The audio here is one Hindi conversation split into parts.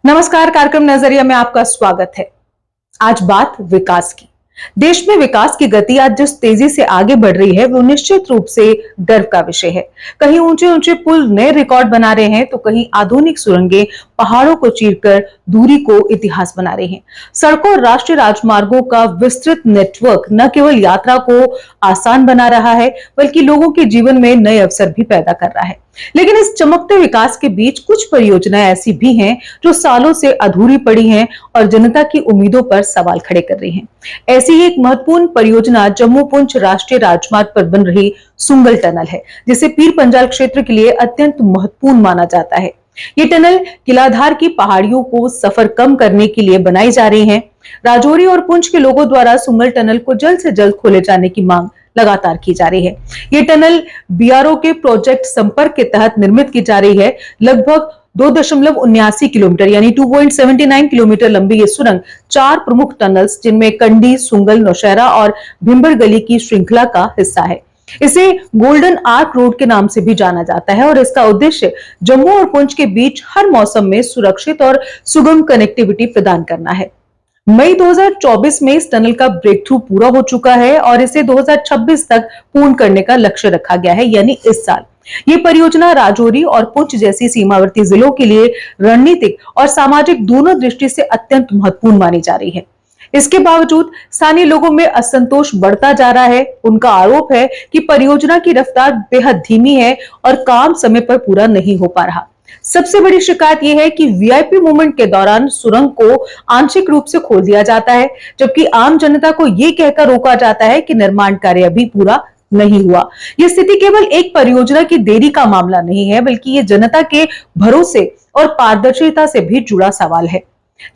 नमस्कार, कार्यक्रम नजरिया में आपका स्वागत है। आज बात विकास की। देश में विकास की गति आज जिस तेजी से आगे बढ़ रही है वो निश्चित रूप से गर्व का विषय है। कहीं ऊंचे ऊंचे पुल नए रिकॉर्ड बना रहे हैं तो कहीं आधुनिक सुरंगें पहाड़ों को चीरकर दूरी को इतिहास बना रही हैं। सड़कों और राष्ट्रीय राजमार्गों का विस्तृत नेटवर्क न केवल यात्रा को आसान बना रहा है बल्कि लोगों के जीवन में नए अवसर भी पैदा कर रहा है। लेकिन इस चमकते विकास के बीच कुछ परियोजनाएं ऐसी भी हैं जो सालों से अधूरी पड़ी हैं और जनता की उम्मीदों पर सवाल खड़े कर रही हैं। ऐसी ही एक महत्वपूर्ण परियोजना जम्मू पुंछ राष्ट्रीय राजमार्ग पर बन रही सुंगल टनल है, जिसे पीर पंजाल क्षेत्र के लिए अत्यंत महत्वपूर्ण माना जाता है। ये टनल किलाधार की पहाड़ियों को सफर कम करने के लिए बनाई जा रही है। राजौरी और पुंछ के लोगों द्वारा सुंगल टनल को जल्द से जल्द खोले जाने की मांग लगातार की जा रही है। ये टनल बीआरओ के प्रोजेक्ट संपर्क के तहत निर्मित की जा रही है। लगभग 2.79 किलोमीटर यानी 2.79 किलोमीटर लंबी ये सुरंग 4 प्रमुख टनल्स जिनमें कंडी, सुंगल, नौशहरा और भिंबर गली की श्रृंखला का हिस्सा है। इसे गोल्डन आर्क रोड के नाम से भी जाना जाता है और इसका उद्देश्य जम्मू और पुंछ के बीच हर मौसम में सुरक्षित और सुगम कनेक्टिविटी प्रदान करना है। मई 2024 में इस टनल का ब्रेक थ्रू पूरा हो चुका है और इसे 2026 तक पूर्ण करने का लक्ष्य रखा गया है, यानी इस साल। ये परियोजना राजौरी और पुंछ जैसी सीमावर्ती जिलों के लिए रणनीतिक और सामाजिक दोनों दृष्टि से अत्यंत महत्वपूर्ण मानी जा रही है। इसके बावजूद स्थानीय लोगों में असंतोष बढ़ता जा रहा है। उनका आरोप है कि परियोजना की रफ्तार बेहद धीमी है और काम समय पर पूरा नहीं हो पा रहा। सबसे बड़ी शिकायत यह है कि वीआईपी मूवमेंट के दौरान सुरंग को आंशिक रूप से खोल दिया जाता है, जबकि आम जनता को यह कहकर रोका जाता है कि निर्माण कार्य अभी पूरा नहीं हुआ। यह स्थिति केवल एक परियोजना की देरी का मामला नहीं है, बल्कि ये जनता के भरोसे और पारदर्शिता से भी जुड़ा सवाल है।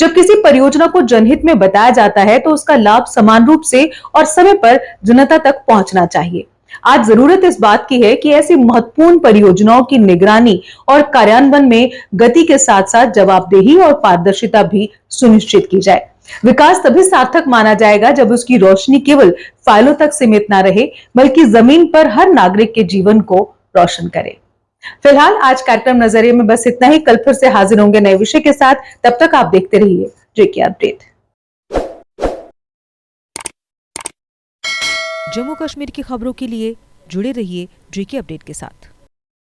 जब किसी परियोजना को जनहित में बताया जाता है तो उसका लाभ समान रूप से और समय पर जनता तक पहुंचना चाहिए। आज जरूरत इस बात की है कि ऐसी महत्वपूर्ण परियोजनाओं की निगरानी और कार्यान्वयन में गति के साथ साथ जवाबदेही और पारदर्शिता भी सुनिश्चित की जाए। विकास तभी सार्थक माना जाएगा जब उसकी रोशनी केवल फाइलों तक सीमित ना रहे बल्कि जमीन पर हर नागरिक के जीवन को रोशन करे। फिलहाल आज कार्यक्रम नजरिए में बस इतना ही। कल फिर से हाजिर होंगे नए विषय के साथ। तब तक आप देखते रहिए जेके अपडेट। जम्मू कश्मीर की खबरों के लिए जुड़े रहिए जेके अपडेट के साथ।